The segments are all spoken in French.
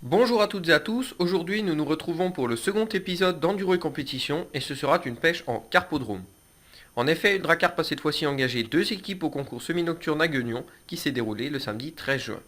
Bonjour à toutes et à tous, aujourd'hui nous nous retrouvons pour le second épisode d'Enduro et Compétition et ce sera une pêche en carpodrome. En effet, Dracarp a cette fois-ci engagé deux équipes au concours semi-nocturne à Guignon qui s'est déroulé le samedi 13 juin.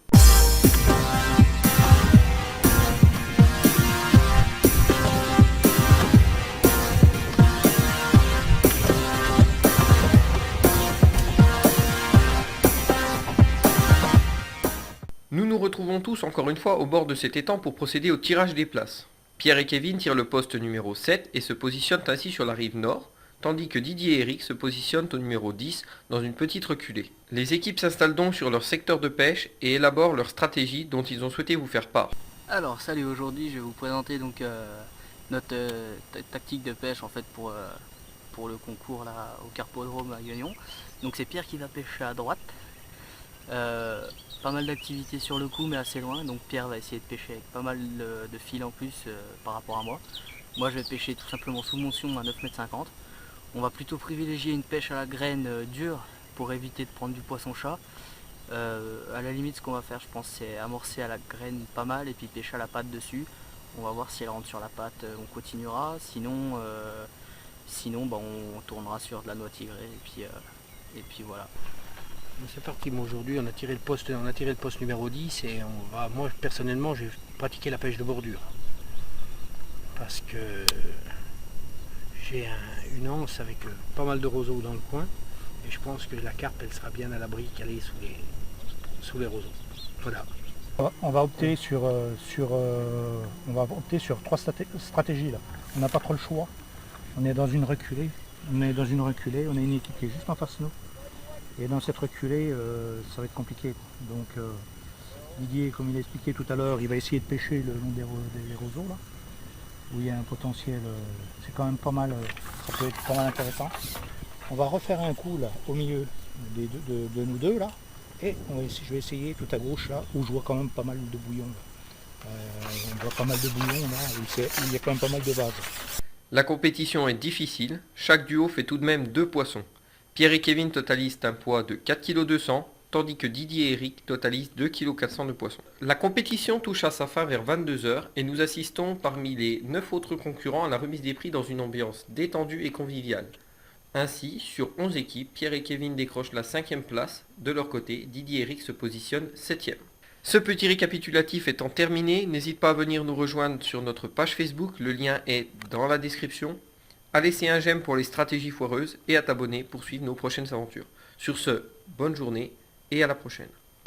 Nous nous retrouvons tous encore une fois au bord de cet étang pour procéder au tirage des places. Pierre et Kevin tirent le poste numéro 7 et se positionnent ainsi sur la rive nord, tandis que Didier et Eric se positionnent au numéro 10 dans une petite reculée. Les équipes s'installent donc sur leur secteur de pêche et élaborent leur stratégie dont ils ont souhaité vous faire part. Alors salut, aujourd'hui je vais vous présenter donc notre tactique de pêche en fait pour le concours là au Carpodrome à Guignon. Donc c'est Pierre qui va pêcher à droite. Pas mal d'activités sur le coup mais assez loin, donc Pierre va essayer de pêcher avec pas mal de fils en plus par rapport à moi. Moi je vais pêcher tout simplement sous montion à 9,50 m. On va plutôt privilégier une pêche à la graine dure pour éviter de prendre du poisson-chat. À la limite ce qu'on va faire je pense c'est amorcer à la graine pas mal et puis pêcher à la patte dessus. On va voir si elle rentre sur la patte, on continuera, sinon on tournera sur de la noix tigrée et puis voilà. C'est parti, moi aujourd'hui on a tiré le poste numéro 10 et moi personnellement j'ai pratiqué la pêche de bordure. Parce que j'ai une anse avec pas mal de roseaux dans le coin et je pense que la carpe elle sera bien à l'abri calée sous les roseaux. Voilà. On va opter sur trois stratégies là. On n'a pas trop le choix. On est dans une reculée. On a une équipe qui est juste en face de nous. Et dans cette reculée, ça va être compliqué. Donc Didier, comme il a expliqué tout à l'heure, il va essayer de pêcher le long des roseaux là, où il y a un potentiel, c'est quand même pas mal, ça peut être pas mal intéressant. On va refaire un coup là au milieu de nous deux là. Et je vais essayer tout à gauche là, où je vois quand même pas mal de bouillon. On voit pas mal de bouillon là, il y a quand même pas mal de vases. La compétition est difficile, chaque duo fait tout de même 2 poissons. Pierre et Kevin totalisent un poids de 4,2 kg, tandis que Didier et Eric totalisent 2,4 kg de poisson. La compétition touche à sa fin vers 22 h et nous assistons parmi les 9 autres concurrents à la remise des prix dans une ambiance détendue et conviviale. Ainsi, sur 11 équipes, Pierre et Kevin décrochent la 5e place. De leur côté, Didier et Eric se positionnent 7e. Ce petit récapitulatif étant terminé, n'hésite pas à venir nous rejoindre sur notre page Facebook, le lien est dans la description. À laisser un j'aime pour les stratégies foireuses et à t'abonner pour suivre nos prochaines aventures. Sur ce, bonne journée et à la prochaine.